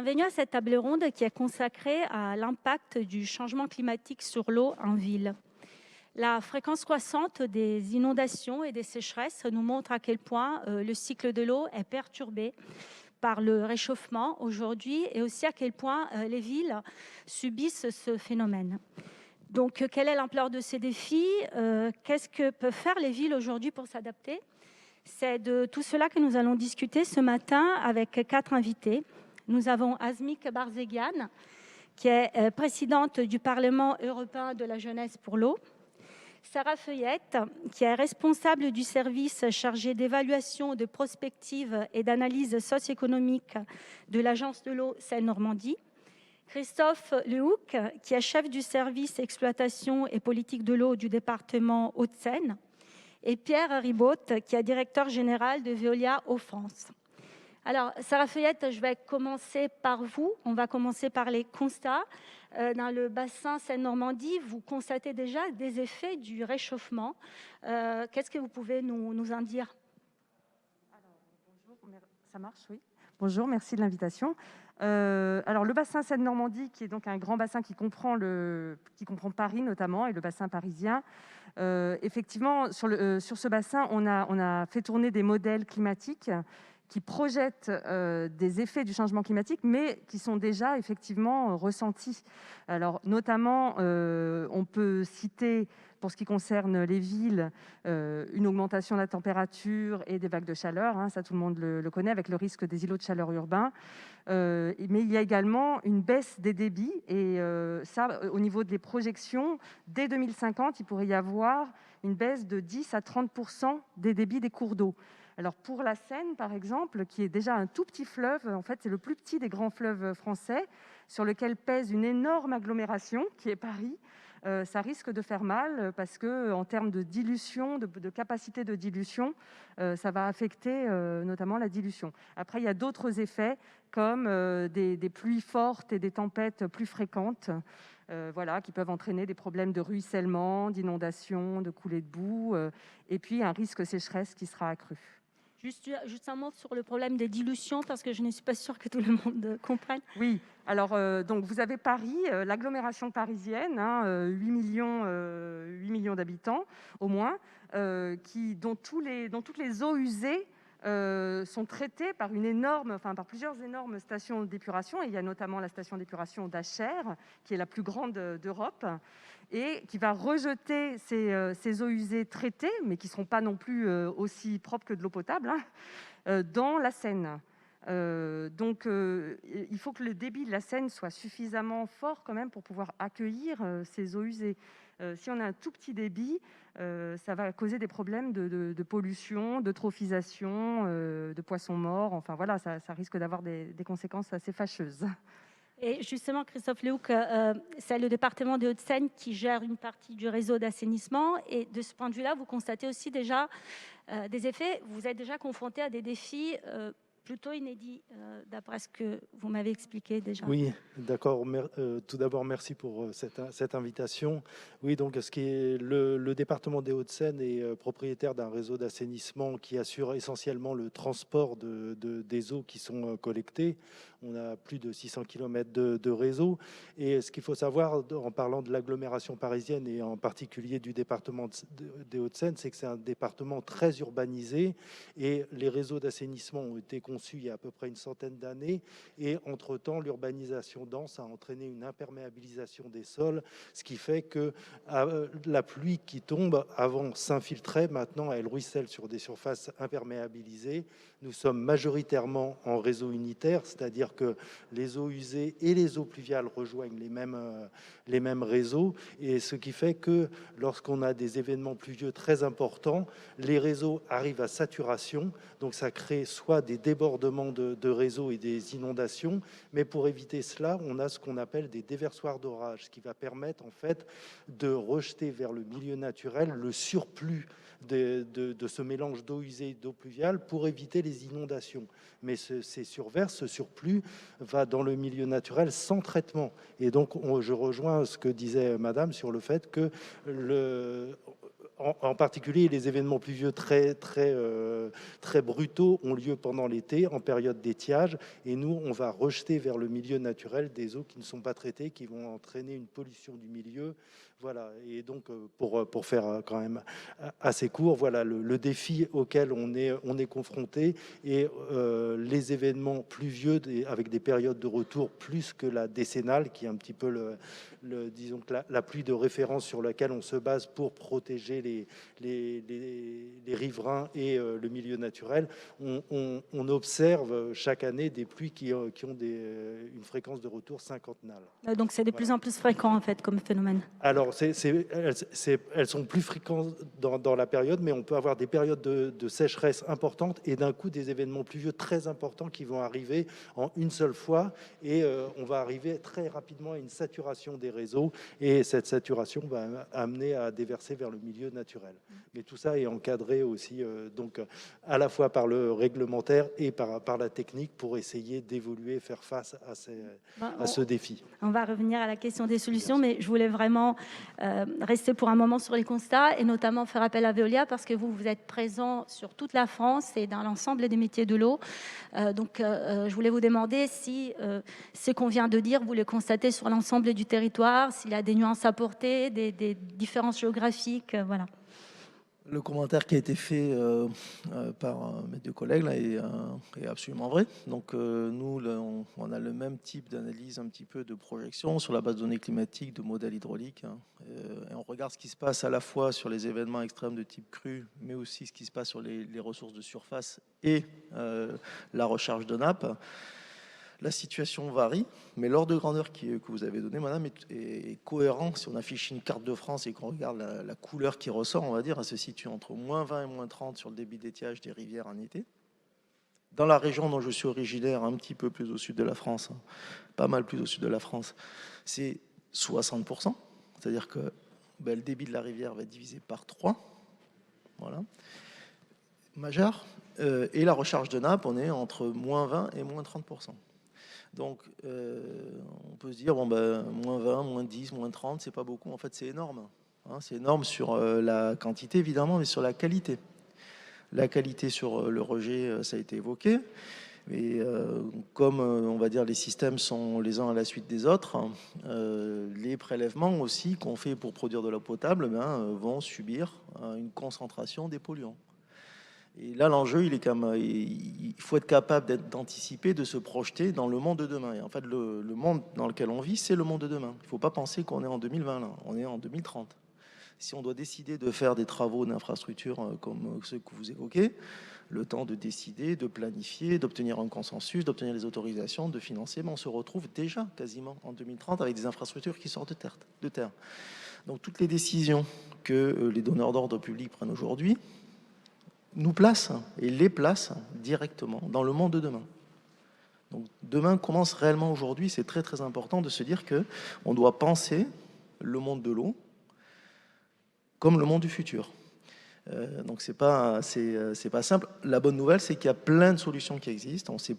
Bienvenue à cette table ronde qui est consacrée à l'impact du changement climatique sur l'eau en ville. La fréquence croissante des inondations et des sécheresses nous montre à quel point le cycle de l'eau est perturbé par le réchauffement aujourd'hui et aussi à quel point les villes subissent ce phénomène. Donc, quelle est l'ampleur de ces défis? Qu'est-ce que peuvent faire les villes aujourd'hui pour s'adapter? C'est de tout cela que nous allons discuter ce matin avec 4 invités. Nous avons Azmik Barzeghian, qui est présidente du Parlement européen de la jeunesse pour l'eau. Sarah Feuillette, qui est responsable du service chargé d'évaluation, de prospective et d'analyse socio-économique de l'Agence de l'eau Seine-Normandie. Christophe Lehoucq, qui est chef du service exploitation et politique de l'eau du département Hauts-de-Seine. Et Pierre Ribaut, qui est directeur général de Veolia Hauts-France. Alors, Sarah Feuillette, je vais commencer par vous. On va commencer par les constats. Dans le bassin Seine-Normandie, vous constatez déjà des effets du réchauffement. Qu'est-ce que vous pouvez nous en dire? Bonjour, ça marche, oui. Bonjour, merci de l'invitation. Alors, le bassin Seine-Normandie, qui est donc un grand bassin qui comprend Paris notamment, et le bassin parisien. Effectivement, sur ce bassin, on a fait tourner des modèles climatiques qui projettent des effets du changement climatique, mais qui sont déjà effectivement ressentis. Alors, notamment, on peut citer, pour ce qui concerne les villes, une augmentation de la température et des vagues de chaleur, ça tout le monde le connaît, avec le risque des îlots de chaleur urbains. Mais il y a également une baisse des débits, et ça, au niveau des projections, dès 2050, il pourrait y avoir une baisse de 10 à 30% des débits des cours d'eau. Alors pour la Seine, par exemple, qui est déjà un tout petit fleuve, en fait c'est le plus petit des grands fleuves français, sur lequel pèse une énorme agglomération qui est Paris, ça risque de faire mal parce que en termes de dilution, de capacité de dilution, ça va affecter notamment la dilution. Après, il y a d'autres effets comme des pluies fortes et des tempêtes plus fréquentes, qui peuvent entraîner des problèmes de ruissellement, d'inondation, de coulées de boue, et puis un risque sécheresse qui sera accru. Juste un mot sur le problème des dilutions, parce que je ne suis pas sûre que tout le monde comprenne. Oui, alors donc vous avez Paris, l'agglomération parisienne, 8 millions d'habitants au moins, dont toutes les eaux usées sont traitées par par plusieurs énormes stations d'épuration. Et il y a notamment la station d'épuration d'Achères, qui est la plus grande d'Europe, et qui va rejeter ces eaux usées traitées, mais qui ne seront pas non plus aussi propres que de l'eau potable, dans la Seine. Il faut que le débit de la Seine soit suffisamment fort quand même pour pouvoir accueillir ces eaux usées. Si on a un tout petit débit, ça va causer des problèmes de pollution, d'eutrophisation, de poissons morts. Enfin voilà, ça risque d'avoir des conséquences assez fâcheuses. Et justement, Christophe Lehoucq, c'est le département des Hauts-de-Seine qui gère une partie du réseau d'assainissement. Et de ce point de vue-là, vous constatez aussi déjà des effets. Vous êtes déjà confronté à des défis plutôt inédits, d'après ce que vous m'avez expliqué déjà. Oui, d'accord. Tout d'abord, merci pour cette invitation. Oui, donc le département des Hauts-de-Seine est propriétaire d'un réseau d'assainissement qui assure essentiellement le transport des eaux qui sont collectées. On a plus de 600 km de réseau. Et ce qu'il faut savoir, en parlant de l'agglomération parisienne et en particulier du département des Hauts-de-Seine, c'est que c'est un département très urbanisé et les réseaux d'assainissement ont été conçus il y a à peu près une centaine d'années. Et entre-temps, l'urbanisation dense a entraîné une imperméabilisation des sols, ce qui fait que la pluie qui tombe avant s'infiltrait, maintenant elle ruisselle sur des surfaces imperméabilisées. Nous sommes majoritairement en réseau unitaire, c'est-à-dire que les eaux usées et les eaux pluviales rejoignent les mêmes réseaux, et ce qui fait que lorsqu'on a des événements pluvieux très importants, les réseaux arrivent à saturation, donc ça crée soit des débordements de réseaux et des inondations, mais pour éviter cela, on a ce qu'on appelle des déversoirs d'orage, ce qui va permettre en fait de rejeter vers le milieu naturel le surplus de ce mélange d'eau usée et d'eau pluviale pour éviter les inondations. Mais ce surplus va dans le milieu naturel sans traitement. Et donc, je rejoins ce que disait Madame sur le fait que en particulier les événements pluvieux très très brutaux ont lieu pendant l'été, en période d'étiage, et nous, on va rejeter vers le milieu naturel des eaux qui ne sont pas traitées, qui vont entraîner une pollution du milieu. Voilà, et donc pour faire quand même assez court, voilà le défi auquel on est confronté, et les événements pluvieux avec des périodes de retour plus que la décennale, qui est un petit peu disons que la pluie de référence sur laquelle on se base pour protéger les riverains et le milieu naturel. On observe chaque année des pluies qui ont une fréquence de retour cinquantennale. Donc c'est de plus en plus fréquent en fait comme phénomène. Alors elles sont plus fréquentes dans la période, mais on peut avoir des périodes de sécheresse importantes et d'un coup des événements pluvieux très importants qui vont arriver en une seule fois, et on va arriver très rapidement à une saturation des réseaux, et cette saturation va amener à déverser vers le milieu naturel. Mais tout ça est encadré aussi donc à la fois par le réglementaire et par la technique pour essayer d'évoluer et faire face à ce défi. On va revenir à la question des solutions, mais je voulais vraiment rester pour un moment sur les constats et notamment faire appel à Veolia parce que vous êtes présent sur toute la France et dans l'ensemble des métiers de l'eau. Donc, je voulais vous demander si ce qu'on vient de dire, vous le constatez sur l'ensemble du territoire, s'il y a des nuances à porter, des différences géographiques, voilà. Le commentaire qui a été fait par mes deux collègues là, est absolument vrai. Donc nous, on a le même type d'analyse, un petit peu de projection sur la base de données climatiques, de modèles hydrauliques. Et on regarde ce qui se passe à la fois sur les événements extrêmes de type crue, mais aussi ce qui se passe sur les ressources de surface et la recharge de nappe. La situation varie, mais l'ordre de grandeur que vous avez donné, madame, est cohérent. Si on affiche une carte de France et qu'on regarde la couleur qui ressort, on va dire, elle se situe entre moins 20 et moins 30 sur le débit d'étiage des rivières en été. Dans la région dont je suis originaire, un petit peu plus au sud de la France, pas mal plus au sud de la France, c'est 60%. C'est-à-dire que le débit de la rivière va être divisé par 3. Voilà. Majeur. Et la recharge de nappe, on est entre moins 20 et moins 30%. Donc, on peut se dire, bon, moins 20, moins 10, moins 30, c'est pas beaucoup. En fait, c'est énorme. Hein, c'est énorme sur la quantité, évidemment, mais sur la qualité. La qualité sur le rejet, ça a été évoqué. Mais comme, on va dire, les systèmes sont les uns à la suite des autres, les prélèvements aussi qu'on fait pour produire de l'eau potable vont subir une concentration des polluants. Et là, l'enjeu, il faut être capable d'anticiper, de se projeter dans le monde de demain. Et en fait, le monde dans lequel on vit, c'est le monde de demain. Il ne faut pas penser qu'on est en 2020, là. On est en 2030. Si on doit décider de faire des travaux d'infrastructure comme ceux que vous évoquez, le temps de décider, de planifier, d'obtenir un consensus, d'obtenir les autorisations, de financer, mais on se retrouve déjà quasiment en 2030 avec des infrastructures qui sortent de terre. Donc, toutes les décisions que les donneurs d'ordre publics prennent aujourd'hui nous placent et les placent directement dans le monde de demain. Donc demain commence réellement aujourd'hui. C'est très très important de se dire que on doit penser le monde de l'eau comme le monde du futur. Donc c'est pas simple. La bonne nouvelle, c'est qu'il y a plein de solutions qui existent. On sait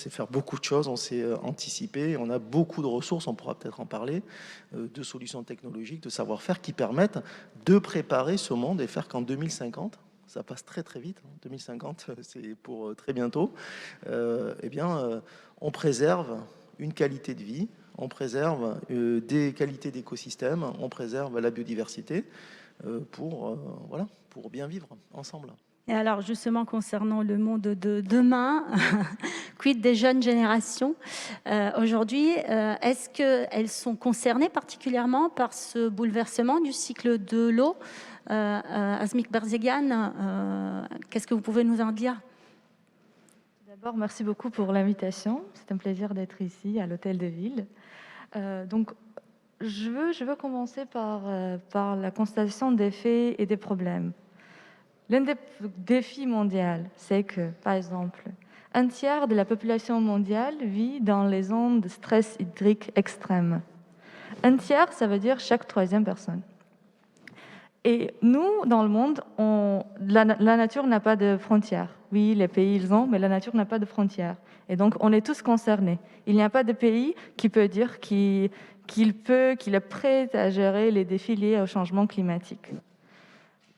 faire beaucoup de choses, on sait anticiper, on a beaucoup de ressources, on pourra peut-être en parler, de solutions technologiques, de savoir-faire qui permettent de préparer ce monde et faire qu'en 2050, ça passe très très vite, 2050, c'est pour très bientôt, on préserve une qualité de vie, on préserve des qualités d'écosystème, on préserve la biodiversité pour bien vivre ensemble. Et alors justement concernant le monde de demain, quid des jeunes générations aujourd'hui, est-ce qu'elles sont concernées particulièrement par ce bouleversement du cycle de l'eau? Asmik Berzegan, qu'est-ce que vous pouvez nous en dire? D'abord, merci beaucoup pour l'invitation. C'est un plaisir d'être ici à l'Hôtel de Ville. Donc, je veux commencer par la constatation des faits et des problèmes. L'un des défis mondiaux, c'est que, par exemple, un tiers de la population mondiale vit dans les zones de stress hydrique extrême. Un tiers, ça veut dire chaque troisième personne. Et nous, dans le monde, la nature n'a pas de frontières. Oui, les pays, ils ont, mais la nature n'a pas de frontières. Et donc, on est tous concernés. Il n'y a pas de pays qui peut dire qu'il est prêt à gérer les défis liés au changement climatique.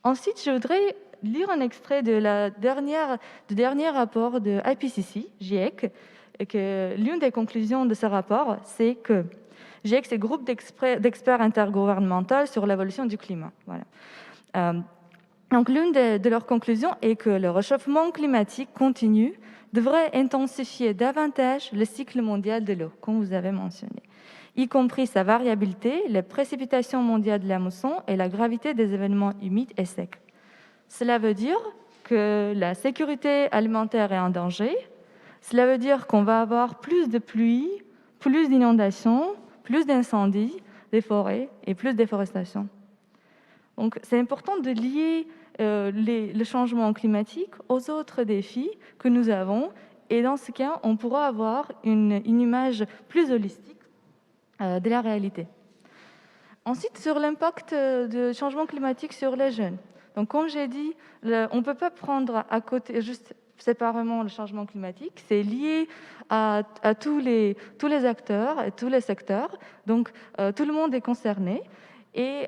Ensuite, je voudrais lire un extrait du dernier rapport de IPCC, GIEC, et que l'une des conclusions de ce rapport, c'est que GIEC, c'est groupe d'experts intergouvernemental sur l'évolution du climat. Voilà. Donc, l'une de leurs conclusions est que le réchauffement climatique continu devrait intensifier davantage le cycle mondial de l'eau, comme vous avez mentionné, y compris sa variabilité, les précipitations mondiales de la mousson et la gravité des événements humides et secs. Cela veut dire que la sécurité alimentaire est en danger. Cela veut dire qu'on va avoir plus de pluie, plus d'inondations, plus d'incendies des forêts et plus de déforestation. Donc, c'est important de lier le changement climatique aux autres défis que nous avons. Et dans ce cas, on pourra avoir une image plus holistique de la réalité. Ensuite, sur l'impact du changement climatique sur les jeunes. Donc, comme j'ai dit, on ne peut pas prendre à côté juste séparément le changement climatique. C'est lié à tous les acteurs et tous les secteurs. Donc, tout le monde est concerné. Et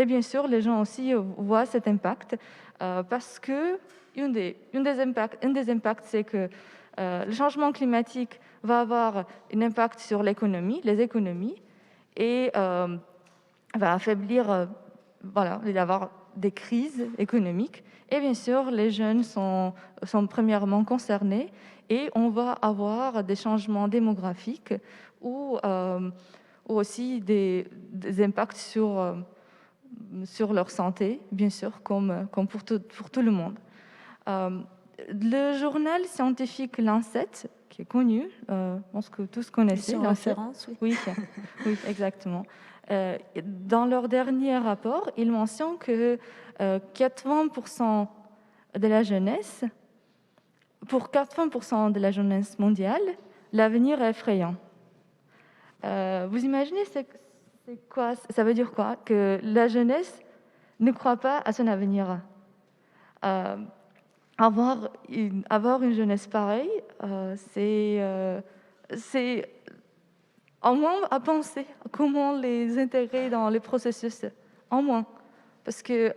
bien sûr, les gens aussi voient cet impact parce que un des impacts, c'est que le changement climatique va avoir un impact sur l'économie, les économies, et va affaiblir, voilà, il va y avoir des crises économiques. Et bien sûr, les jeunes sont premièrement concernés et on va avoir des changements démographiques ou aussi des impacts sur leur santé, bien sûr, comme pour tout le monde. Le journal scientifique Lancet, qui est connu, je pense que tous connaissez. Sur référence, oui. Oui, exactement. Dans leur dernier rapport, ils mentionnent que 80% de la jeunesse, pour 80% de la jeunesse mondiale, l'avenir est effrayant. Vous imaginez, c'est quoi? Ça veut dire quoi? Que la jeunesse ne croit pas à son avenir. Avoir une jeunesse pareille, c'est en moins à penser comment les intégrer dans les processus, en moins, parce que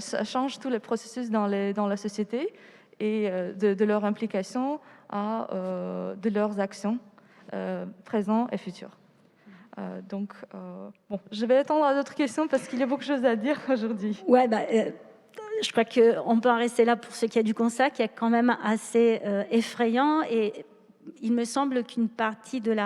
ça change tous les processus dans la société et de leur implication de leurs actions présentes et futures. Donc, je vais attendre à d'autres questions parce qu'il y a beaucoup de choses à dire aujourd'hui. Ouais, je crois qu'on peut en rester là pour ce qui est du constat, qui est quand même assez effrayant. Et il me semble qu'une partie de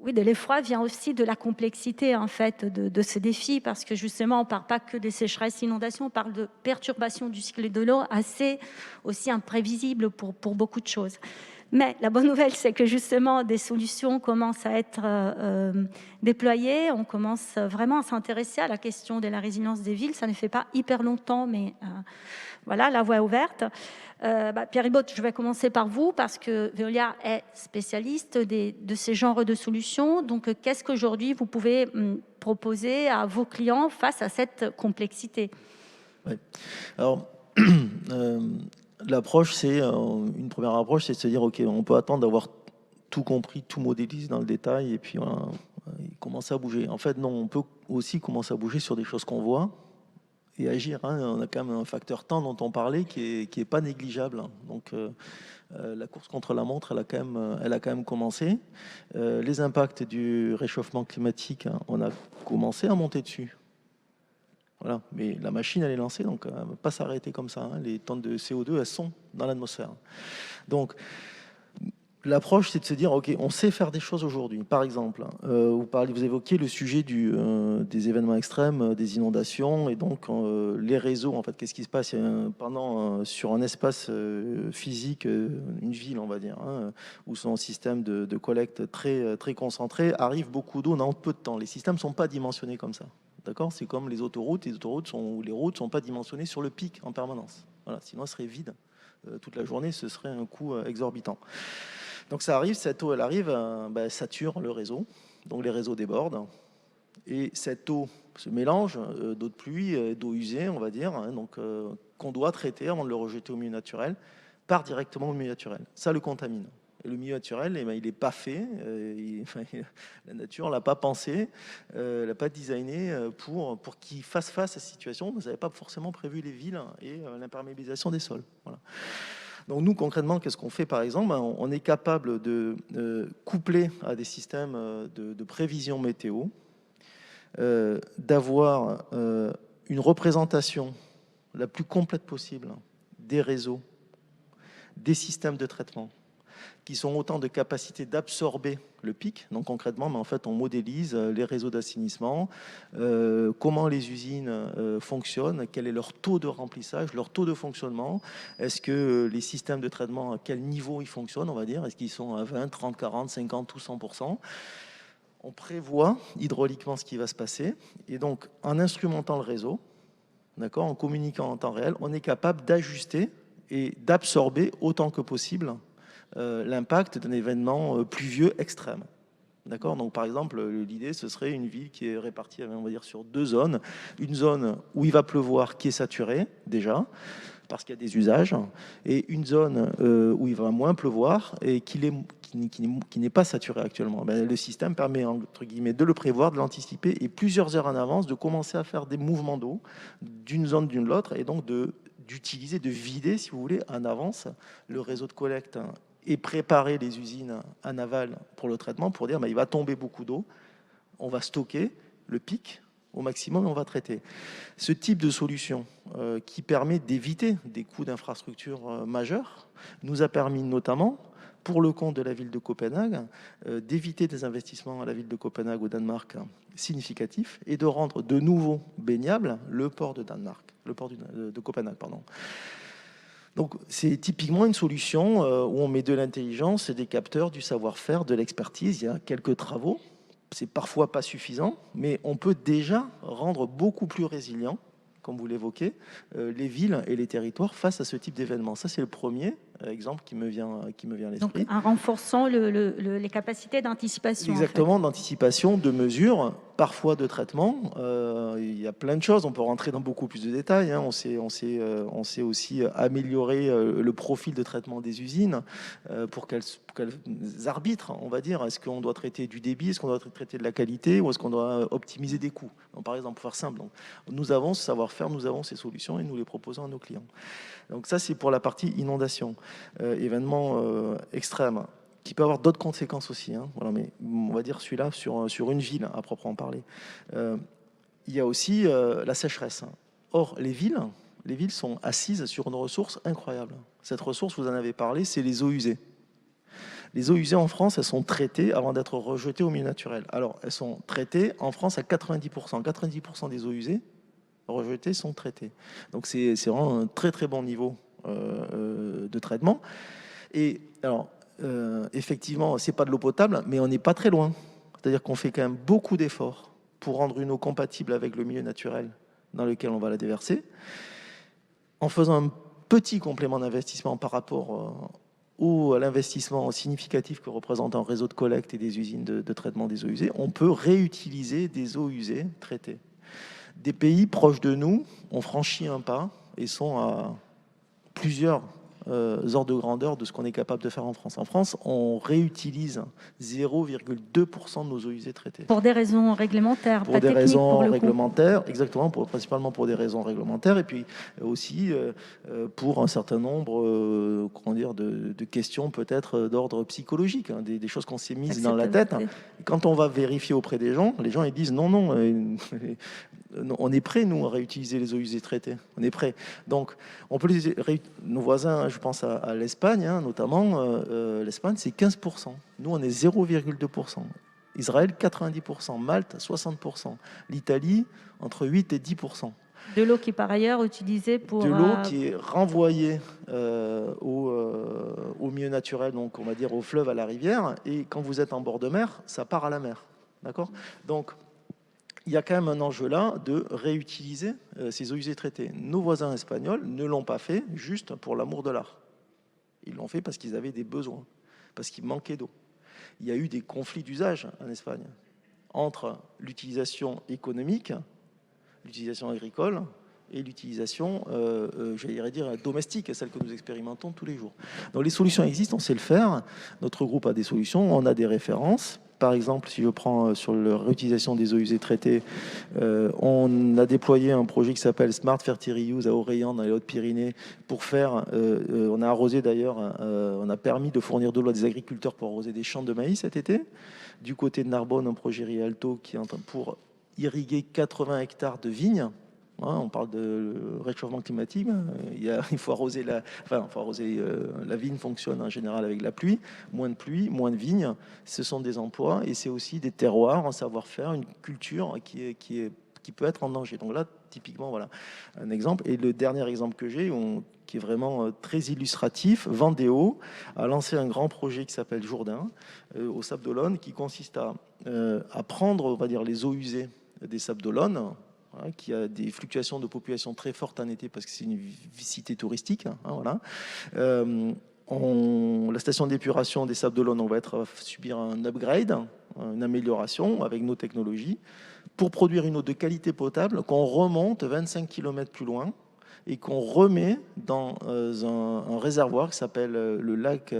l'effroi vient aussi de la complexité en fait de ce défi, parce que justement on ne parle pas que des sécheresses, inondations, on parle de perturbations du cycle de l'eau assez aussi imprévisibles pour beaucoup de choses. Mais la bonne nouvelle, c'est que justement des solutions commencent à être déployées. On commence vraiment à s'intéresser à la question de la résilience des villes. Ça ne fait pas hyper longtemps, mais voilà, la voie est ouverte. Pierre Ribaud, je vais commencer par vous parce que Veolia est spécialiste de ces genres de solutions. Donc, qu'est-ce qu'aujourd'hui vous pouvez proposer à vos clients face à cette complexité? Oui. Alors, l'approche, une première approche, c'est de se dire, OK, on peut attendre d'avoir tout compris, tout modélisé dans le détail, et puis voilà, commencer à bouger. En fait, non, on peut aussi commencer à bouger sur des choses qu'on voit, et agir. On a quand même un facteur temps dont on parlait qui est pas négligeable. Donc la course contre la montre, elle a quand même commencé. Les impacts du réchauffement climatique, on a commencé à monter dessus. Voilà, mais la machine elle est lancée, donc elle ne va pas s'arrêter comme ça. Les tonnes de CO2, elles sont dans l'atmosphère. Donc l'approche, c'est de se dire, OK, on sait faire des choses aujourd'hui. Par exemple, vous évoquiez le sujet des événements extrêmes, des inondations, et donc les réseaux, en fait, qu'est-ce qui se passe sur un espace physique, une ville, on va dire, où son système de collecte très, très concentré, arrive beaucoup d'eau dans peu de temps. Les systèmes ne sont pas dimensionnés comme ça. D'accord ? C'est comme les autoroutes. Les routes ne sont pas dimensionnées sur le pic en permanence. Voilà, sinon, elles seraient vides toute la journée, ce serait un coût exorbitant. Donc ça arrive, cette eau, elle arrive, sature le réseau, donc les réseaux débordent, et cette eau se mélange d'eau de pluie, d'eau usée, on va dire, qu'on doit traiter avant de le rejeter au milieu naturel, part directement au milieu naturel. Ça le contamine. Et le milieu naturel, eh ben, il n'est pas fait. La nature ne l'a pas pensé, ne l'a pas designé pour qu'il fasse face à cette situation. Vous n'avez pas forcément prévu les villes et l'imperméabilisation des sols. Voilà. Donc nous, concrètement, qu'est-ce qu'on fait par exemple? On est capable de coupler à des systèmes de prévision météo, d'avoir une représentation la plus complète possible des réseaux, des systèmes de traitement, qui sont autant de capacités d'absorber le pic. Donc concrètement, mais en fait, on modélise les réseaux d'assainissement, comment les usines fonctionnent, quel est leur taux de remplissage, leur taux de fonctionnement. Est-ce que les systèmes de traitement, à quel niveau ils fonctionnent, on va dire? Est-ce qu'ils sont à 20, 30, 40, 50 ou 100%? On prévoit hydrauliquement ce qui va se passer. Et donc, en instrumentant le réseau, d'accord, en communiquant en temps réel, on est capable d'ajuster et d'absorber autant que possible l'impact d'un événement pluvieux extrême. D'accord. Donc, par exemple, l'idée, ce serait une ville qui est répartie, on va dire, sur 2 zones. Une zone où il va pleuvoir, qui est saturée, déjà, parce qu'il y a des usages, et une zone où il va moins pleuvoir et qui n'est pas saturée actuellement. Ben, le système permet, entre guillemets, de le prévoir, de l'anticiper, et plusieurs heures en avance, de commencer à faire des mouvements d'eau d'une zone d'une l'autre, et donc d'utiliser, de vider, si vous voulez, en avance le réseau de collecte et préparer les usines en aval pour le traitement, pour dire il va tomber beaucoup d'eau, on va stocker le pic au maximum et on va traiter. Ce type de solution qui permet d'éviter des coûts d'infrastructure majeurs nous a permis notamment, pour le compte de la ville de Copenhague, d'éviter des investissements à la ville de Copenhague au Danemark significatifs et de rendre de nouveau baignable le port de Danemark, le port de Copenhague, pardon. Donc, c'est typiquement une solution où on met de l'intelligence et des capteurs, du savoir-faire, de l'expertise. Il y a quelques travaux. C'est parfois pas suffisant, mais on peut déjà rendre beaucoup plus résilient, comme vous l'évoquez, les villes et les territoires face à ce type d'événement. Ça, c'est le premier exemple qui me vient à l'esprit. Donc, en renforçant les capacités d'anticipation. Exactement, en fait. d'anticipation, de mesures, parfois de traitement. Il y a plein de choses, on peut rentrer dans beaucoup plus de détails. Hein. On sait aussi améliorer le profil de traitement des usines pour qu'elles arbitrent, on va dire. Est-ce qu'on doit traiter du débit, est-ce qu'on doit traiter de la qualité, ou est-ce qu'on doit optimiser des coûts? Donc, par exemple, pour faire simple, donc, nous avons ce savoir-faire, nous avons ces solutions et nous les proposons à nos clients. Donc ça, c'est pour la partie inondation, événement extrême, qui peut avoir d'autres conséquences aussi. Hein. Voilà, mais on va dire celui-là sur une ville, à proprement parler. Il y a aussi la sécheresse. Or, les villes sont assises sur une ressource incroyable. Cette ressource, vous en avez parlé, c'est les eaux usées. Les eaux usées en France, elles sont traitées avant d'être rejetées au milieu naturel. Alors, elles sont traitées en France à 90%. 90% des eaux usées rejetées sont traitées. Donc, c'est vraiment un très très bon niveau de traitement. Et alors, effectivement, c'est pas de l'eau potable, mais on n'est pas très loin. C'est-à-dire qu'on fait quand même beaucoup d'efforts pour rendre une eau compatible avec le milieu naturel dans lequel on va la déverser, en faisant un petit complément d'investissement par rapport à l'investissement significatif que représente un réseau de collecte et des usines de traitement des eaux usées. On peut réutiliser des eaux usées traitées. Des pays proches de nous ont franchi un pas et sont à plusieurs ordres de grandeur de ce qu'on est capable de faire en France. En France, on réutilise 0,2% de nos eaux usées traitées. Pour des raisons réglementaires, pour pas des techniques raisons pour le réglementaires, exactement, principalement pour des raisons réglementaires, et puis aussi pour un certain nombre de questions peut-être d'ordre psychologique, hein, des choses qu'on s'est mises dans la tête. Quand on va vérifier auprès des gens, les gens ils disent non, on est prêt, nous, à réutiliser les eaux usées traitées. On est prêt. Donc, on peut nos voisins, je pense à l'Espagne, hein, notamment, l'Espagne, c'est 15%. Nous, on est 0,2%. Israël, 90%. Malte, 60%. L'Italie, entre 8 et 10%. De l'eau qui est par ailleurs utilisée pour... De l'eau qui est renvoyée au milieu naturel, donc on va dire au fleuve, à la rivière. Et quand vous êtes en bord de mer, ça part à la mer. D'accord ? Donc, il y a quand même un enjeu là de réutiliser ces eaux usées traitées. Nos voisins espagnols ne l'ont pas fait juste pour l'amour de l'art. Ils l'ont fait parce qu'ils avaient des besoins, parce qu'il manquait d'eau. Il y a eu des conflits d'usage en Espagne entre l'utilisation économique, l'utilisation agricole et l'utilisation, j'allais dire, domestique, celle que nous expérimentons tous les jours. Donc les solutions existent, on sait le faire. Notre groupe a des solutions, on a des références. Par exemple, si je prends sur la réutilisation des eaux usées traitées, on a déployé un projet qui s'appelle Smart Fertile Reuse à Oraillan, dans les Hautes-Pyrénées, pour faire, on a arrosé d'ailleurs, on a permis de fournir de l'eau à des agriculteurs pour arroser des champs de maïs cet été. Du côté de Narbonne, un projet Rialto qui est en train pour irriguer 80 hectares de vignes. On parle de réchauffement climatique. Il faut arroser la vigne fonctionne en général avec la pluie. Moins de pluie, moins de vignes. Ce sont des emplois et c'est aussi des terroirs, un savoir-faire, une culture qui peut être en danger. Donc là, typiquement, voilà un exemple. Et le dernier exemple que j'ai, qui est vraiment très illustratif, Vendéo a lancé un grand projet qui s'appelle Jourdain au Sable d'Olonne, qui consiste à prendre, on va dire, les eaux usées des Sables d'Olonne, qui a des fluctuations de population très fortes en été parce que c'est une cité touristique. Voilà. La station d'épuration des Sables d'Olonne, on va subir un upgrade, une amélioration avec nos technologies pour produire une eau de qualité potable qu'on remonte 25 km plus loin et qu'on remet dans un réservoir qui s'appelle le lac,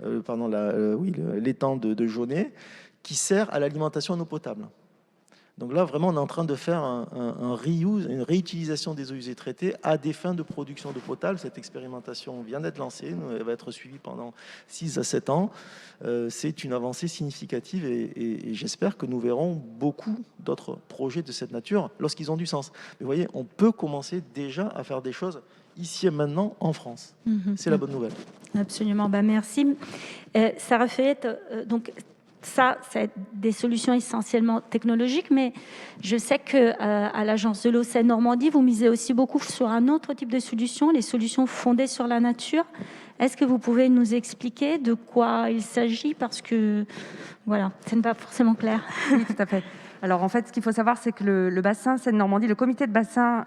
l'étang de Jaunet, qui sert à l'alimentation en eau potable. Donc là, vraiment, on est en train de faire un reuse, une réutilisation des eaux usées traitées à des fins de production d'eau potable. Cette expérimentation vient d'être lancée, elle va être suivie pendant 6 à 7 ans. C'est une avancée significative et j'espère que nous verrons beaucoup d'autres projets de cette nature lorsqu'ils ont du sens. Mais vous voyez, on peut commencer déjà à faire des choses ici et maintenant en France. C'est la bonne nouvelle. Absolument, merci. Sarah Fayette, donc ça, c'est des solutions essentiellement technologiques, mais je sais qu'à l'Agence de l'eau Seine-Normandie, vous misez aussi beaucoup sur un autre type de solutions, les solutions fondées sur la nature. Est-ce que vous pouvez nous expliquer de quoi il s'agit? Parce que, voilà, ce n'est pas forcément clair. Oui, tout à fait. Alors en fait, ce qu'il faut savoir, c'est que le bassin Seine-Normandie, le comité de bassin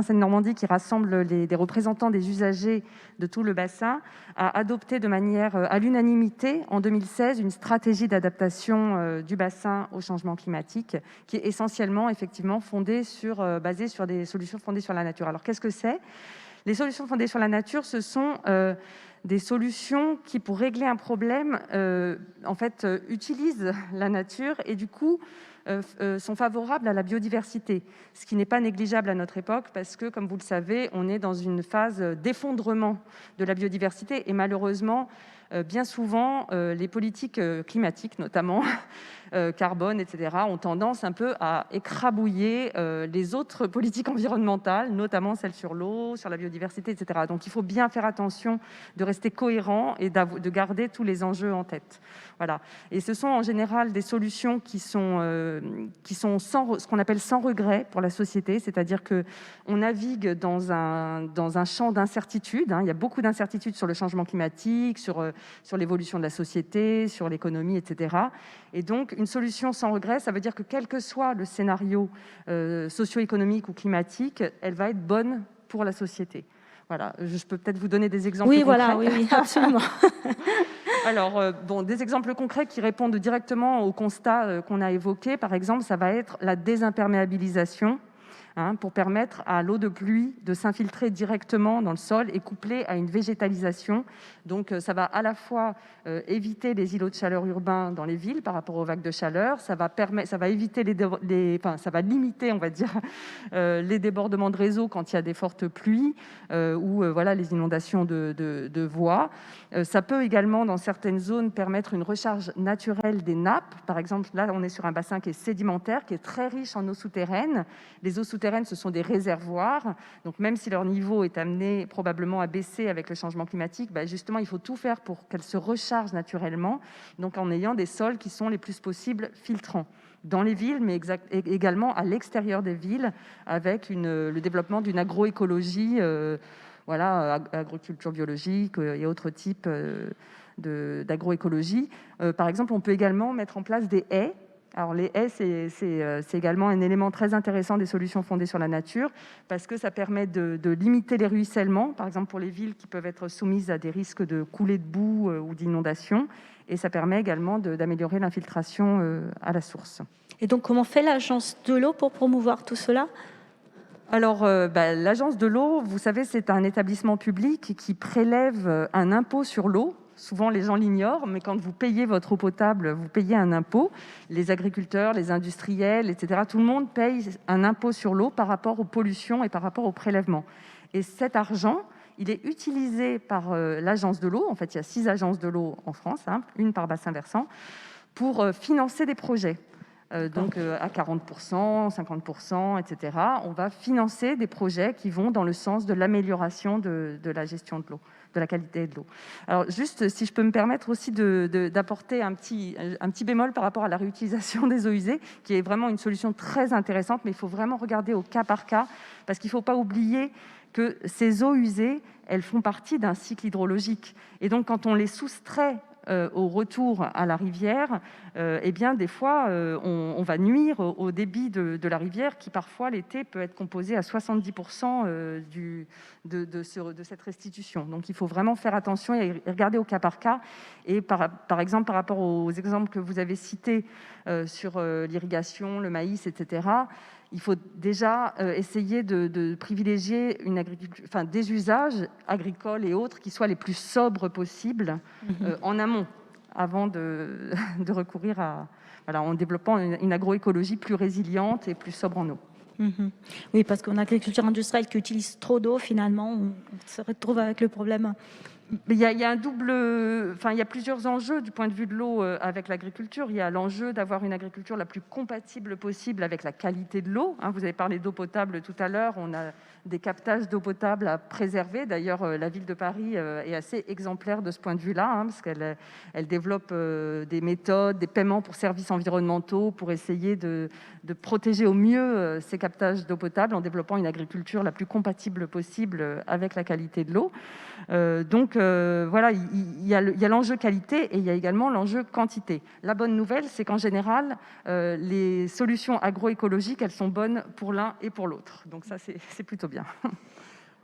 Seine-Normandie, qui rassemble des représentants des usagers de tout le bassin, a adopté de manière à l'unanimité en 2016 une stratégie d'adaptation du bassin au changement climatique, qui est essentiellement effectivement basée sur des solutions fondées sur la nature. Alors qu'est-ce que c'est? Les solutions fondées sur la nature, ce sont des solutions qui, pour régler un problème, utilisent la nature et du coup sont favorables à la biodiversité, ce qui n'est pas négligeable à notre époque parce que, comme vous le savez, on est dans une phase d'effondrement de la biodiversité et malheureusement, bien souvent, les politiques climatiques, notamment carbone, etc., ont tendance un peu à écrabouiller les autres politiques environnementales, notamment celles sur l'eau, sur la biodiversité, etc. Donc il faut bien faire attention de rester cohérent et de garder tous les enjeux en tête. Voilà. Et ce sont en général des solutions qui sont ce qu'on appelle sans regret pour la société, c'est-à-dire qu'on navigue dans un champ d'incertitude. Il y a beaucoup d'incertitudes sur le changement climatique, sur l'évolution de la société, sur l'économie, etc. Et donc, une solution sans regret, ça veut dire que quel que soit le scénario socio-économique ou climatique, elle va être bonne pour la société. Voilà, je peux peut-être vous donner des exemples concrets. Voilà, oui, absolument. Alors, des exemples concrets qui répondent directement au constat qu'on a évoqué, par exemple, ça va être la désimperméabilisation, pour permettre à l'eau de pluie de s'infiltrer directement dans le sol et couplée à une végétalisation. Donc, ça va à la fois éviter les îlots de chaleur urbains dans les villes par rapport aux vagues de chaleur, ça va éviter ça va limiter, on va dire, les débordements de réseau quand il y a des fortes pluies ou les inondations de voies. Ça peut également, dans certaines zones, permettre une recharge naturelle des nappes. Par exemple, là, on est sur un bassin qui est sédimentaire, qui est très riche en eau souterraine. Les eaux souterraines, ce sont des réservoirs. Donc, même si leur niveau est amené probablement à baisser avec le changement climatique, justement, il faut tout faire pour qu'elles se rechargent naturellement, donc en ayant des sols qui sont les plus possibles filtrants dans les villes, mais également à l'extérieur des villes, avec le développement d'une agroécologie, agriculture biologique et autres types d'agroécologie. Par exemple, on peut également mettre en place des haies. Alors les haies, c'est également un élément très intéressant des solutions fondées sur la nature, parce que ça permet de limiter les ruissellements, par exemple pour les villes qui peuvent être soumises à des risques de coulées de boue ou d'inondation, et ça permet également d'améliorer l'infiltration à la source. Et donc, comment fait l'Agence de l'eau pour promouvoir tout cela ? Alors, l'agence de l'eau, vous savez, c'est un établissement public qui prélève un impôt sur l'eau. Souvent, les gens l'ignorent, mais quand vous payez votre eau potable, vous payez un impôt. Les agriculteurs, les industriels, etc., tout le monde paye un impôt sur l'eau par rapport aux pollutions et par rapport aux prélèvements. Et cet argent, il est utilisé par l'agence de l'eau. En fait, il y a 6 agences de l'eau en France, une par bassin versant, pour financer des projets. Donc à 40%, 50%, etc. On va financer des projets qui vont dans le sens de l'amélioration de la gestion de l'eau, de la qualité de l'eau. Alors juste, si je peux me permettre aussi d'apporter un petit bémol par rapport à la réutilisation des eaux usées, qui est vraiment une solution très intéressante, mais il faut vraiment regarder au cas par cas, parce qu'il ne faut pas oublier que ces eaux usées, elles font partie d'un cycle hydrologique. Et donc quand on les soustrait au retour à la rivière, eh bien, des fois, on va nuire au débit de la rivière qui, parfois, l'été, peut être composé à 70% de cette restitution. Donc, il faut vraiment faire attention et regarder au cas par cas. Et par exemple, par rapport aux exemples que vous avez cités sur l'irrigation, le maïs, etc., il faut déjà essayer de privilégier des usages agricoles et autres qui soient les plus sobres possibles en amont, avant de recourir en développant une agroécologie plus résiliente et plus sobre en eau. Oui, parce qu'en agriculture industrielle qui utilise trop d'eau, finalement, on se retrouve avec le problème. Il y a il y a plusieurs enjeux du point de vue de l'eau avec l'agriculture. Il y a l'enjeu d'avoir une agriculture la plus compatible possible avec la qualité de l'eau. Vous avez parlé d'eau potable tout à l'heure. On a des captages d'eau potable à préserver. D'ailleurs, la ville de Paris est assez exemplaire de ce point de vue-là, parce qu'elle développe des méthodes, des paiements pour services environnementaux, pour essayer de protéger au mieux ces captages d'eau potable en développant une agriculture la plus compatible possible avec la qualité de l'eau. Voilà, il y a l'enjeu qualité et il y a également l'enjeu quantité. La bonne nouvelle, c'est qu'en général, les solutions agroécologiques, elles sont bonnes pour l'un et pour l'autre. Donc ça, c'est plutôt bien.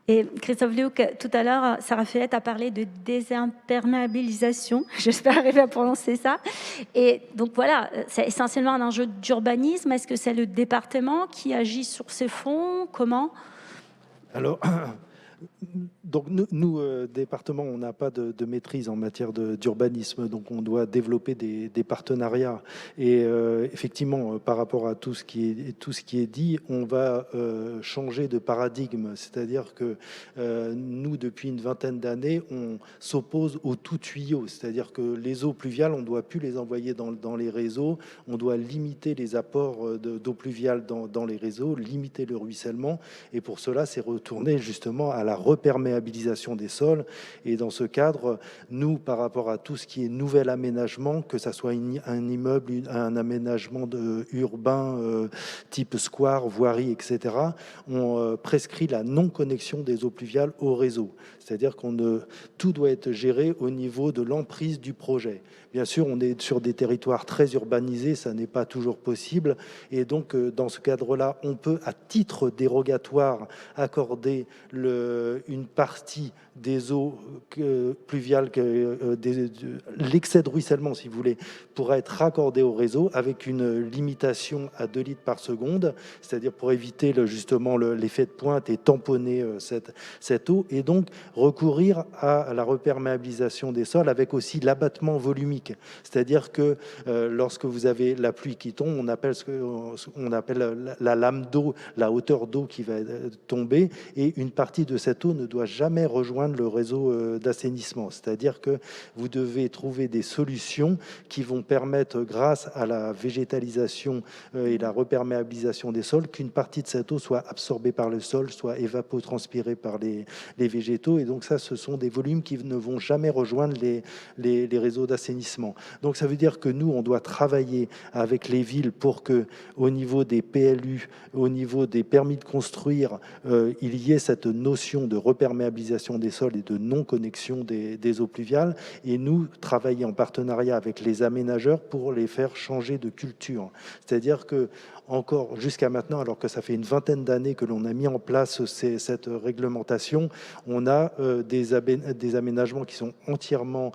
Et Christophe Luc, tout à l'heure, Sarah Fillette a parlé de désimperméabilisation. J'espère arriver à prononcer ça. Et donc voilà, c'est essentiellement un enjeu d'urbanisme. Est-ce que c'est le département qui agit sur ces fonds? Comment? Alors, donc nous département, on n'a pas de maîtrise en matière d'urbanisme, donc on doit développer des partenariats. Et effectivement, par rapport à tout ce qui est dit, on va changer de paradigme. C'est-à-dire que nous, depuis une vingtaine d'années, on s'oppose au tout tuyau. C'est-à-dire que les eaux pluviales, on ne doit plus les envoyer dans les réseaux. On doit limiter les apports d'eau pluviale dans les réseaux, limiter le ruissellement. Et pour cela, c'est retourner justement à la reperméabilisation des sols. Et dans ce cadre, nous, par rapport à tout ce qui est nouvel aménagement, que ça soit un immeuble, un aménagement urbain type square, voirie, etc., on prescrit la non-connexion des eaux pluviales au réseau. C'est-à-dire tout doit être géré au niveau de l'emprise du projet. Bien sûr, on est sur des territoires très urbanisés, ça n'est pas toujours possible. Et donc, dans ce cadre-là, on peut, à titre dérogatoire, accorder une partie des eaux pluviales, l'excès de ruissellement, si vous voulez, pourra être raccordé au réseau avec une limitation à 2 litres par seconde, c'est-à-dire pour éviter justement l'effet de pointe et tamponner cette eau, et donc recourir à la reperméabilisation des sols avec aussi l'abattement volumique. C'est-à-dire que lorsque vous avez la pluie qui tombe, on appelle on appelle la lame d'eau, la hauteur d'eau qui va tomber, et une partie de cette eau ne doit jamais rejoindre le réseau d'assainissement. C'est-à-dire que vous devez trouver des solutions qui vont permettre, grâce à la végétalisation et la reperméabilisation des sols, qu'une partie de cette eau soit absorbée par le sol, soit évapotranspirée par les végétaux. Et donc ça, ce sont des volumes qui ne vont jamais rejoindre les réseaux d'assainissement. Donc ça veut dire que nous, on doit travailler avec les villes pour que, au niveau des PLU, au niveau des permis de construire, il y ait cette notion conditions de reperméabilisation des sols et de non-connexion des eaux pluviales, et nous travailler en partenariat avec les aménageurs pour les faire changer de culture. C'est-à-dire que encore jusqu'à maintenant, alors que ça fait une vingtaine d'années que l'on a mis en place cette réglementation, on a des aménagements qui sont entièrement,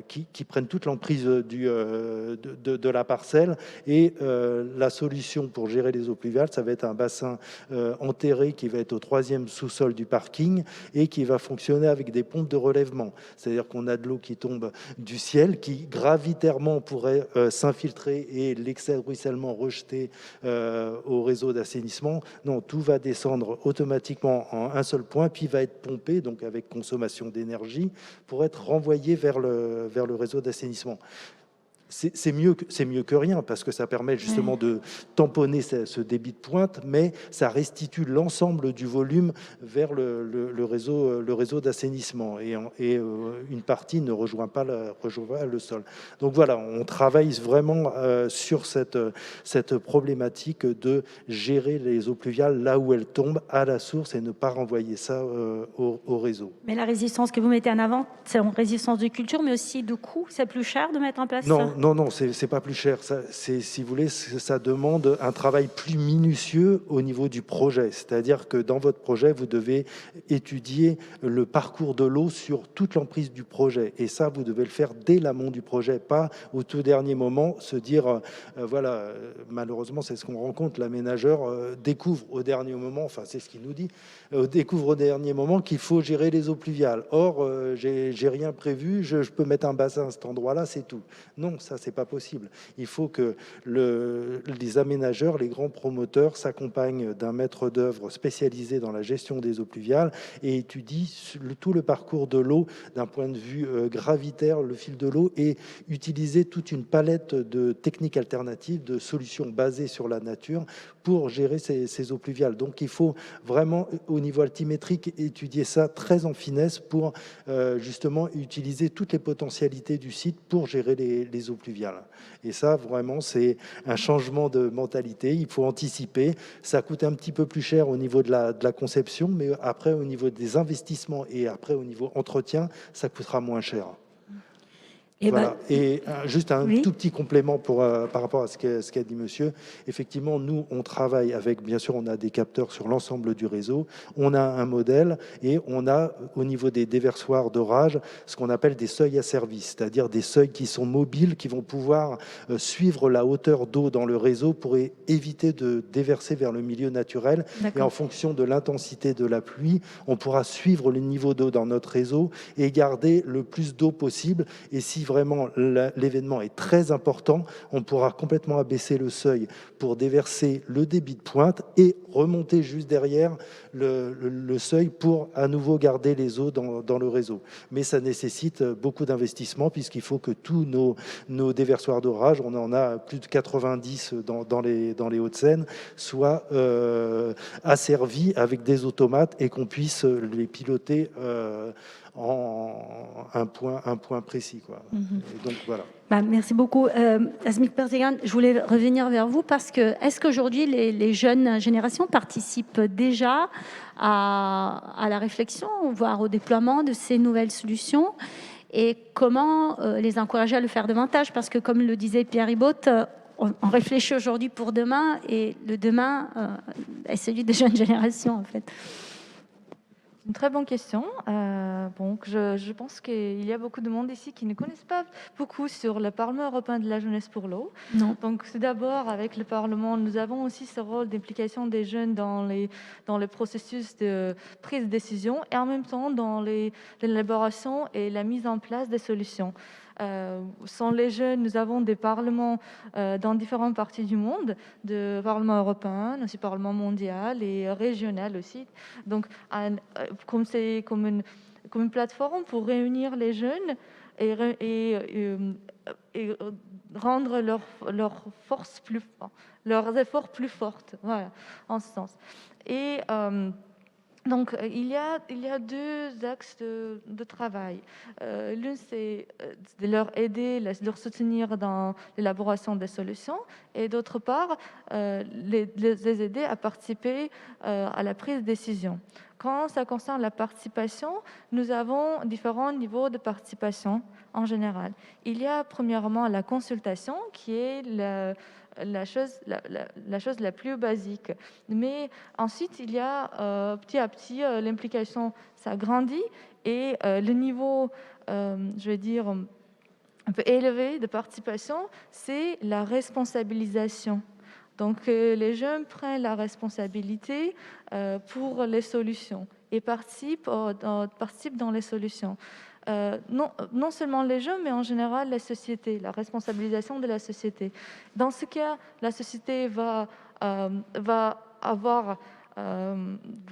qui prennent toute l'emprise de la parcelle, et la solution pour gérer les eaux pluviales, ça va être un bassin enterré qui va être au 3e sous-sol du parking et qui va fonctionner avec des pompes de relèvement. C'est-à-dire qu'on a de l'eau qui tombe du ciel, qui gravitairement pourrait s'infiltrer et l'excès de ruissellement rejeté au réseau d'assainissement. Non, tout va descendre automatiquement en un seul point, puis va être pompé, donc avec consommation d'énergie, pour être renvoyé vers le réseau d'assainissement. C'est mieux que rien, parce que ça permet justement de tamponner ce débit de pointe, mais ça restitue l'ensemble du volume vers le réseau d'assainissement, et une partie ne rejoint pas le sol. Donc voilà, on travaille vraiment sur cette problématique de gérer les eaux pluviales là où elles tombent, à la source, et ne pas renvoyer ça au réseau. Mais la résistance que vous mettez en avant, c'est en résistance de culture, mais aussi de coût. C'est plus cher de mettre en place ça? Non, c'est pas plus cher. Ça, si vous voulez, ça demande un travail plus minutieux au niveau du projet. C'est-à-dire que dans votre projet, vous devez étudier le parcours de l'eau sur toute l'emprise du projet. Et ça, vous devez le faire dès l'amont du projet, pas au tout dernier moment se dire, voilà, malheureusement, c'est ce qu'on rencontre. L'aménageur découvre au dernier moment, enfin, c'est ce qu'il nous dit, découvre au dernier moment qu'il faut gérer les eaux pluviales. Or, j'ai rien prévu, je peux mettre un bassin à cet endroit-là, c'est tout. Non, ça, c'est pas possible. Il faut que les aménageurs, les grands promoteurs s'accompagnent d'un maître d'œuvre spécialisé dans la gestion des eaux pluviales et étudient tout le parcours de l'eau d'un point de vue gravitaire, le fil de l'eau, et utiliser toute une palette de techniques alternatives, de solutions basées sur la nature pour gérer ces eaux pluviales. Donc, il faut vraiment, au niveau altimétrique, étudier ça très en finesse pour justement utiliser toutes les potentialités du site pour gérer les eaux pluviales. Et ça, vraiment, c'est un changement de mentalité. Il faut anticiper. Ça coûte un petit peu plus cher au niveau de la conception, mais après, au niveau des investissements et après, au niveau entretien, ça coûtera moins cher. Et, voilà. Juste un tout petit complément par rapport à ce qu'a dit monsieur. Effectivement, nous, on travaille avec, bien sûr, on a des capteurs sur l'ensemble du réseau, on a un modèle, et on a, au niveau des déversoirs d'orage, ce qu'on appelle des seuils à service, c'est-à-dire des seuils qui sont mobiles, qui vont pouvoir suivre la hauteur d'eau dans le réseau pour éviter de déverser vers le milieu naturel. Et en fonction de l'intensité de la pluie, on pourra suivre le niveau d'eau dans notre réseau et garder le plus d'eau possible. Et si vraiment l'événement est très important, on pourra complètement abaisser le seuil pour déverser le débit de pointe et remonter juste derrière le seuil pour à nouveau garder les eaux dans le réseau. Mais ça nécessite beaucoup d'investissement, puisqu'il faut que tous nos déversoirs d'orage, on en a plus de 90 dans les Hauts-de-Seine, soient asservis avec des automates et qu'on puisse les piloter en un point précis, quoi. Et donc voilà. Merci beaucoup. Asmik Perseguin, je voulais revenir vers vous parce que est-ce qu'aujourd'hui les jeunes générations participent déjà à la réflexion, voire au déploiement de ces nouvelles solutions, et comment les encourager à le faire davantage? Parce que, comme le disait Pierre Ribaute, on réfléchit aujourd'hui pour demain, et le demain est celui des jeunes générations, en fait. Une très bonne question. Je pense qu'il y a beaucoup de monde ici qui ne connaissent pas beaucoup sur le Parlement européen de la jeunesse pour l'eau. Non. Donc, c'est d'abord avec le Parlement, nous avons aussi ce rôle d'implication des jeunes dans le processus de prise de décision, et en même temps dans l'élaboration et la mise en place des solutions. Sans les jeunes, nous avons des parlements dans différentes parties du monde, de parlement européen, aussi parlement mondial et régional aussi. Donc, comme c'est comme une plateforme pour réunir les jeunes et rendre leurs efforts plus fortes, voilà, en ce sens. Et Donc, il y a deux axes de travail. L'une, c'est de leur aider, de leur soutenir dans l'élaboration des solutions, et d'autre part, les aider à participer à la prise de décision. Quand ça concerne la participation, nous avons différents niveaux de participation en général. Il y a premièrement la consultation, qui est la chose la plus basique. Mais ensuite, il y a petit à petit, l'implication s'agrandit et le niveau, je vais dire, un peu élevé de participation, c'est la responsabilisation. Donc, les jeunes prennent la responsabilité pour les solutions et participent dans les solutions. Non seulement les jeunes, mais en général la société, la responsabilisation de la société. Dans ce cas, la société va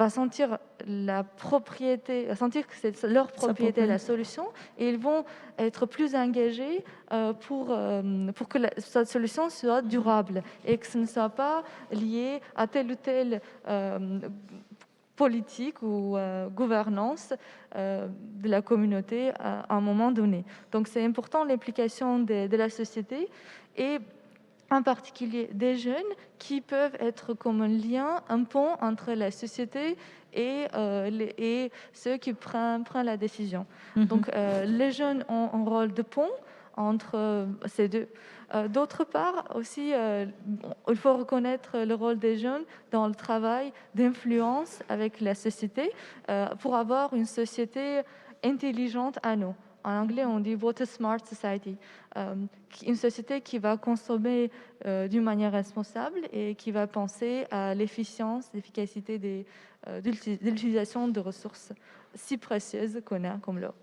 sentir la propriété, sentir que c'est leur propriété, la solution, et ils vont être plus engagés pour que cette solution soit durable et que ce ne soit pas lié à telle ou telle politique ou gouvernance de la communauté à un moment donné. Donc c'est important l'implication de la société et en particulier des jeunes qui peuvent être comme un lien, un pont entre la société et ceux qui prennent la décision. Donc les jeunes ont un rôle de pont entre ces deux. D'autre part, aussi, il faut reconnaître le rôle des jeunes dans le travail d'influence avec la société pour avoir une société intelligente à nous. En anglais, on dit « water smart society », une société qui va consommer d'une manière responsable et qui va penser à l'efficience, l'efficacité de l'utilisation de ressources si précieuses qu'on a comme l'eau.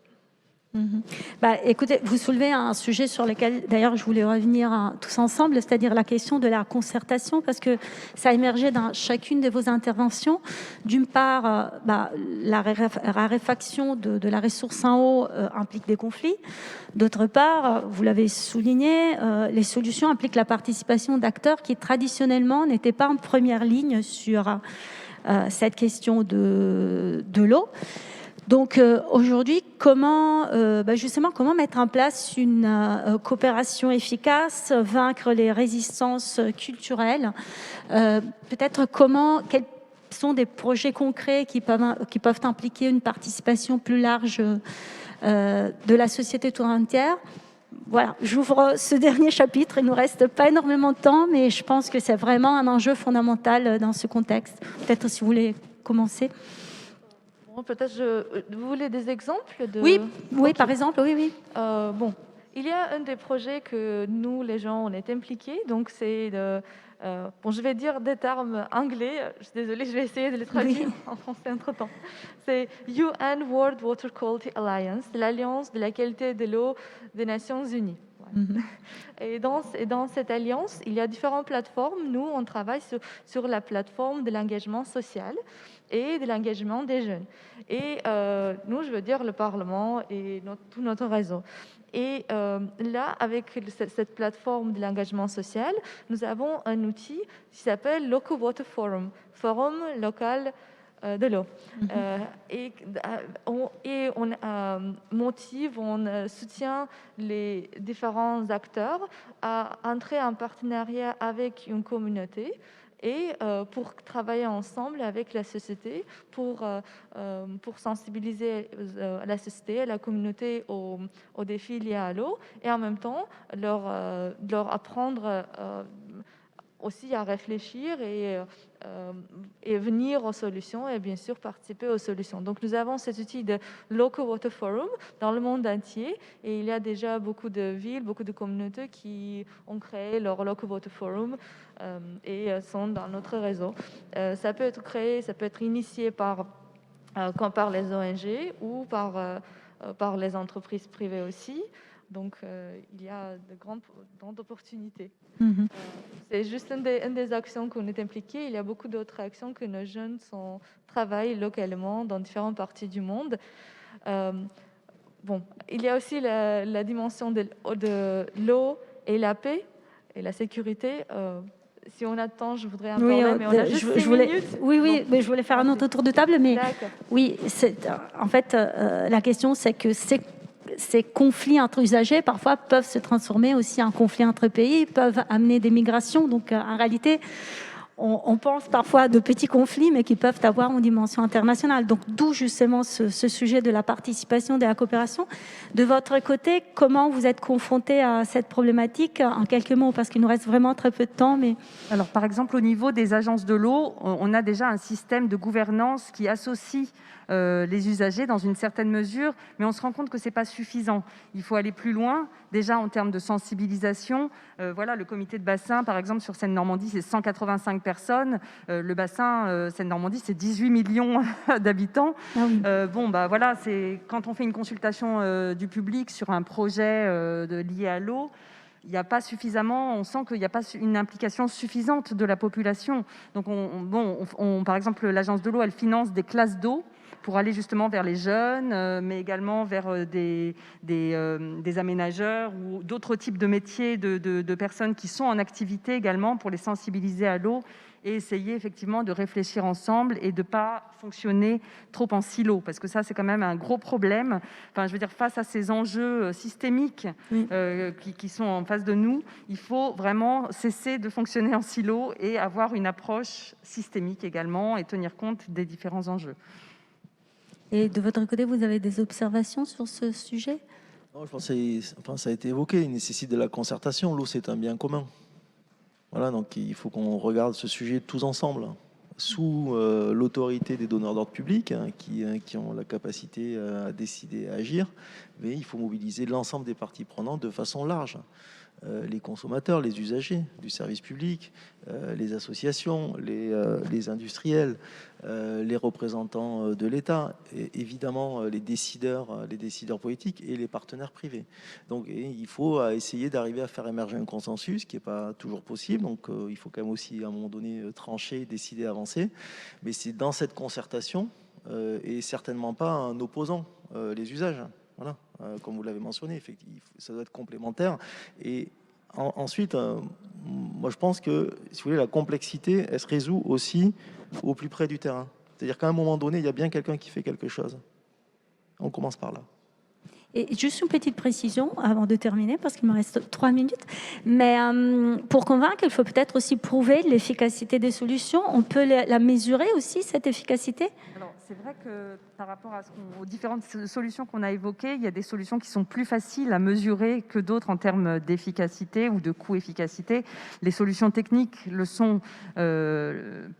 Écoutez, vous soulevez un sujet sur lequel, d'ailleurs, je voulais revenir tous ensemble, c'est-à-dire la question de la concertation, parce que ça a émergé dans chacune de vos interventions. D'une part, la raréfaction de la ressource en eau implique des conflits. D'autre part, vous l'avez souligné, les solutions impliquent la participation d'acteurs qui, traditionnellement, n'étaient pas en première ligne sur cette question de l'eau. Donc aujourd'hui, comment mettre en place une coopération efficace, vaincre les résistances culturelles, peut-être quels sont des projets concrets qui peuvent impliquer une participation plus large de la société tout entière. Voilà, j'ouvre ce dernier chapitre. Il ne nous reste pas énormément de temps, mais je pense que c'est vraiment un enjeu fondamental dans ce contexte. Peut-être si vous voulez commencer. Peut-être vous voulez des exemples Oui, okay. Par exemple, oui. Il y a un des projets que nous, les gens, on est impliqués. Donc, c'est je vais dire des termes anglais. Je suis désolée, je vais essayer de les traduire en français entre-temps. C'est UN World Water Quality Alliance, l'Alliance de la qualité de l'eau des Nations Unies. Et dans cette alliance, il y a différentes plateformes. Nous, on travaille sur la plateforme de l'engagement social et de l'engagement des jeunes. Et nous, je veux dire le Parlement et tout notre réseau. Et là, avec cette plateforme de l'engagement social, nous avons un outil qui s'appelle Local Water Forum, forum local de l'eau. On motive, on soutient les différents acteurs à entrer en partenariat avec une communauté et pour travailler ensemble avec la société, pour sensibiliser la société, la communauté aux défis liés à l'eau, et en même temps leur apprendre aussi à réfléchir et venir aux solutions et bien sûr participer aux solutions. Donc nous avons cet outil de Local Water Forum dans le monde entier et il y a déjà beaucoup de villes, beaucoup de communautés qui ont créé leur Local Water Forum et sont dans notre réseau. Ça peut être créé, ça peut être initié par les ONG ou par les entreprises privées aussi. Donc, il y a de grandes opportunités. C'est juste une des actions qu'on est impliqué. Il y a beaucoup d'autres actions que nos jeunes travaillent localement dans différentes parties du monde. Il y a aussi la dimension de l'eau et la paix et la sécurité. si on attend, je voudrais un Oui, parler, mais on a juste je 6 voulais, minutes. oui, Donc, mais je voulais faire un autre tour de table, mais d'accord. oui, en fait, la question, c'est que ces conflits entre usagers, parfois, peuvent se transformer aussi en conflits entre pays, peuvent amener des migrations. Donc, en réalité, on pense parfois à de petits conflits, mais qui peuvent avoir une dimension internationale. Donc, d'où justement ce sujet de la participation, de la coopération. De votre côté, comment vous êtes confrontés à cette problématique? En quelques mots, parce qu'il nous reste vraiment très peu de temps. Mais... Alors, par exemple, au niveau des agences de l'eau, on a déjà un système de gouvernance qui associe les usagers dans une certaine mesure, mais on se rend compte que ce n'est pas suffisant. Il faut aller plus loin, déjà en termes de sensibilisation. Voilà, le comité de bassin, par exemple, sur Seine-Normandie, c'est 185 personnes. Le bassin Seine-Normandie, c'est 18 millions d'habitants. Ah oui. Voilà, quand on fait une consultation du public sur un projet lié à l'eau, il n'y a pas suffisamment, on sent qu'il n'y a pas une implication suffisante de la population. Donc, par exemple, l'agence de l'eau, elle finance des classes d'eau pour aller justement vers les jeunes, mais également vers des aménageurs ou d'autres types de métiers de personnes qui sont en activité également, pour les sensibiliser à l'eau et essayer effectivement de réfléchir ensemble et de ne pas fonctionner trop en silo, parce que ça, c'est quand même un gros problème. Enfin, je veux dire, face à ces enjeux systémiques qui sont en face de nous, il faut vraiment cesser de fonctionner en silo et avoir une approche systémique également et tenir compte des différents enjeux. Et de votre côté, vous avez des observations sur ce sujet? Non, je pense que ça a été évoqué, il nécessite de la concertation. L'eau, c'est un bien commun. Voilà, donc il faut qu'on regarde ce sujet tous ensemble, sous l'autorité des donneurs d'ordre publics, qui ont la capacité à décider, à agir, mais il faut mobiliser l'ensemble des parties prenantes de façon large. Les consommateurs, les usagers du service public, les associations, les industriels, les représentants de l'État, et évidemment les décideurs politiques et les partenaires privés. Donc il faut essayer d'arriver à faire émerger un consensus, qui n'est pas toujours possible. Donc il faut quand même aussi à un moment donné trancher, décider, avancer. Mais c'est dans cette concertation et certainement pas en opposant les usages. Voilà, comme vous l'avez mentionné, effectivement, ça doit être complémentaire. Et ensuite, moi je pense que, si vous voulez, la complexité, elle se résout aussi au plus près du terrain. C'est-à-dire qu'à un moment donné, il y a bien quelqu'un qui fait quelque chose. On commence par là. Et juste une petite précision avant de terminer, parce qu'il me reste 3 minutes. Mais pour convaincre, il faut peut-être aussi prouver l'efficacité des solutions. On peut la mesurer aussi, cette efficacité? Alors, c'est vrai que par rapport aux différentes solutions qu'on a évoquées, il y a des solutions qui sont plus faciles à mesurer que d'autres en termes d'efficacité ou de coût-efficacité. Les solutions techniques le sont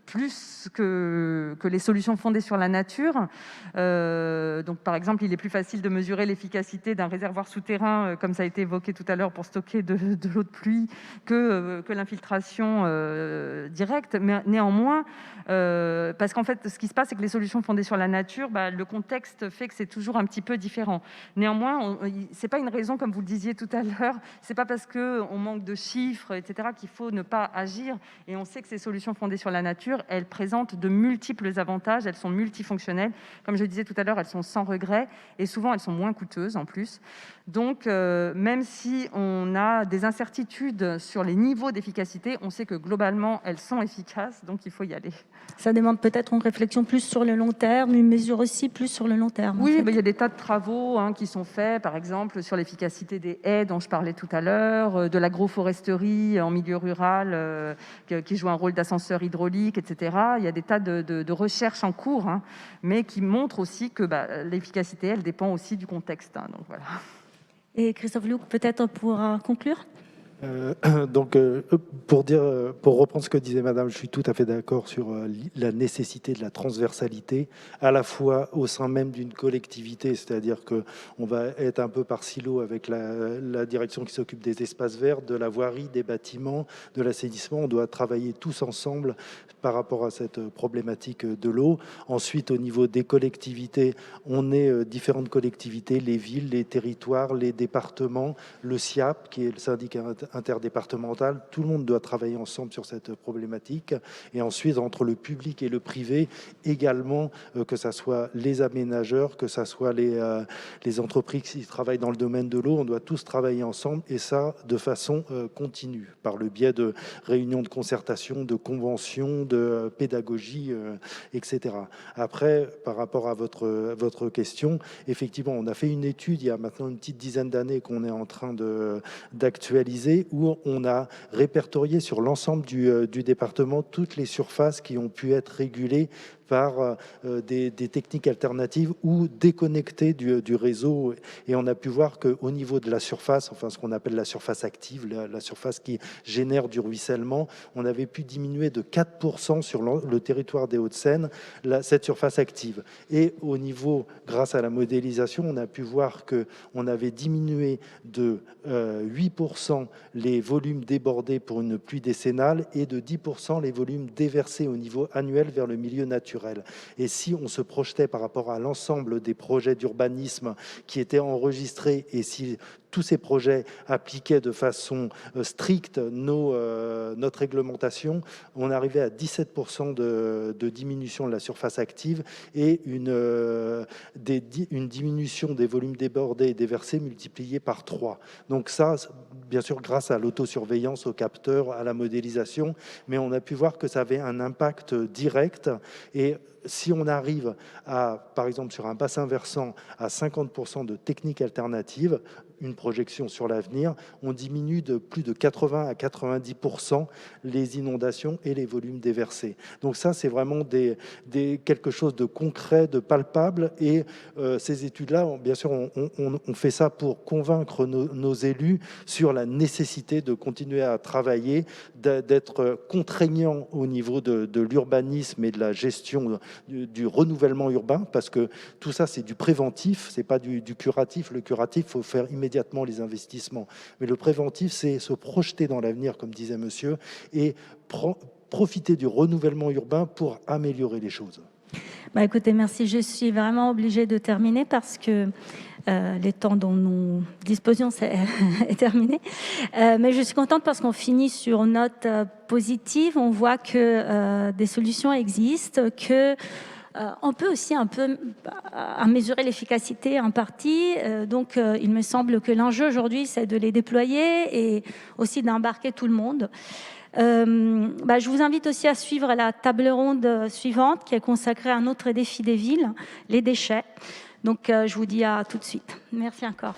plus que les solutions fondées sur la nature. Donc, par exemple, il est plus facile de mesurer l'efficacité d'un réservoir souterrain, comme ça a été évoqué tout à l'heure, pour stocker de l'eau de pluie, que l'infiltration directe. Mais néanmoins, parce qu'en fait, ce qui se passe, c'est que les solutions fondées sur la nature, le contexte fait que c'est toujours un petit peu différent. Néanmoins, c'est pas une raison, comme vous le disiez tout à l'heure, c'est pas parce qu'on manque de chiffres, etc., qu'il faut ne pas agir. Et on sait que ces solutions fondées sur la nature, elles présentent de multiples avantages, elles sont multifonctionnelles. Comme je le disais tout à l'heure, elles sont sans regret et souvent elles sont moins coûteuses en plus. Donc, même si on a des incertitudes sur les niveaux d'efficacité, on sait que globalement, elles sont efficaces, donc il faut y aller. Ça demande peut-être une réflexion plus sur le long terme, une mesure aussi plus sur le long terme. Oui, il y a des tas de travaux qui sont faits, par exemple, sur l'efficacité des haies dont je parlais tout à l'heure, de l'agroforesterie en milieu rural qui joue un rôle d'ascenseur hydraulique, etc. Il y a des tas de recherches en cours, mais qui montrent aussi que l'efficacité, elle dépend aussi du contexte. Donc, voilà. Et Christophe Luc, peut-être pour conclure? Donc, pour reprendre ce que disait Madame, je suis tout à fait d'accord sur la nécessité de la transversalité, à la fois au sein même d'une collectivité, c'est-à-dire qu'on va être un peu par silo avec la direction qui s'occupe des espaces verts, de la voirie, des bâtiments, de l'assainissement. On doit travailler tous ensemble par rapport à cette problématique de l'eau. Ensuite, au niveau des collectivités, on est différentes collectivités, les villes, les territoires, les départements, le SIAP, qui est le syndicat interdépartementale. Tout le monde doit travailler ensemble sur cette problématique. Et ensuite, entre le public et le privé, également, que ce soit les aménageurs, que ce soit les entreprises qui travaillent dans le domaine de l'eau, on doit tous travailler ensemble, et ça de façon continue, par le biais de réunions de concertation, de conventions, de pédagogie, etc. Après, par rapport à votre question, effectivement, on a fait une étude il y a maintenant une petite dizaine d'années qu'on est en train d'actualiser, où on a répertorié sur l'ensemble du département toutes les surfaces qui ont pu être régulées par des techniques alternatives ou déconnectées du réseau. Et on a pu voir qu'au niveau de la surface, enfin ce qu'on appelle la surface active, la surface qui génère du ruissellement, on avait pu diminuer de 4% sur le territoire des Hauts-de-Seine cette surface active. Et au niveau, grâce à la modélisation, on a pu voir qu'on avait diminué de 8% les volumes débordés pour une pluie décennale et de 10% les volumes déversés au niveau annuel vers le milieu naturel. Et si on se projetait par rapport à l'ensemble des projets d'urbanisme qui étaient enregistrés, et si tous ces projets appliquaient de façon stricte notre réglementation, on arrivait à 17% de diminution de la surface active et une diminution des volumes débordés et déversés multipliée par 3. Donc ça, bien sûr, grâce à l'autosurveillance, aux capteurs, à la modélisation, mais on a pu voir que ça avait un impact direct. Et si on arrive à, par exemple, sur un bassin versant, à 50% de techniques alternatives, une projection sur l'avenir, on diminue de plus de 80 à 90% les inondations et les volumes déversés. Donc ça, c'est vraiment quelque chose de concret, de palpable. Et ces études-là, bien sûr, on fait ça pour convaincre nos élus sur la nécessité de continuer à travailler, d'être contraignant au niveau de l'urbanisme et de la gestion du renouvellement urbain, parce que tout ça, c'est du préventif, c'est pas du curatif. Le curatif, il faut faire immédiatement les investissements. Mais le préventif, c'est se projeter dans l'avenir, comme disait monsieur, et profiter du renouvellement urbain pour améliorer les choses. Bah écoutez, merci. Je suis vraiment obligée de terminer parce que les temps dont nous disposions est terminé. Mais je suis contente parce qu'on finit sur une note positive. On voit que des solutions existent, que on peut aussi un peu mesurer l'efficacité en partie. Donc, il me semble que l'enjeu aujourd'hui, c'est de les déployer et aussi d'embarquer tout le monde. Je vous invite aussi à suivre la table ronde suivante qui est consacrée à un autre défi des villes, les déchets. Donc, je vous dis à tout de suite. Merci encore.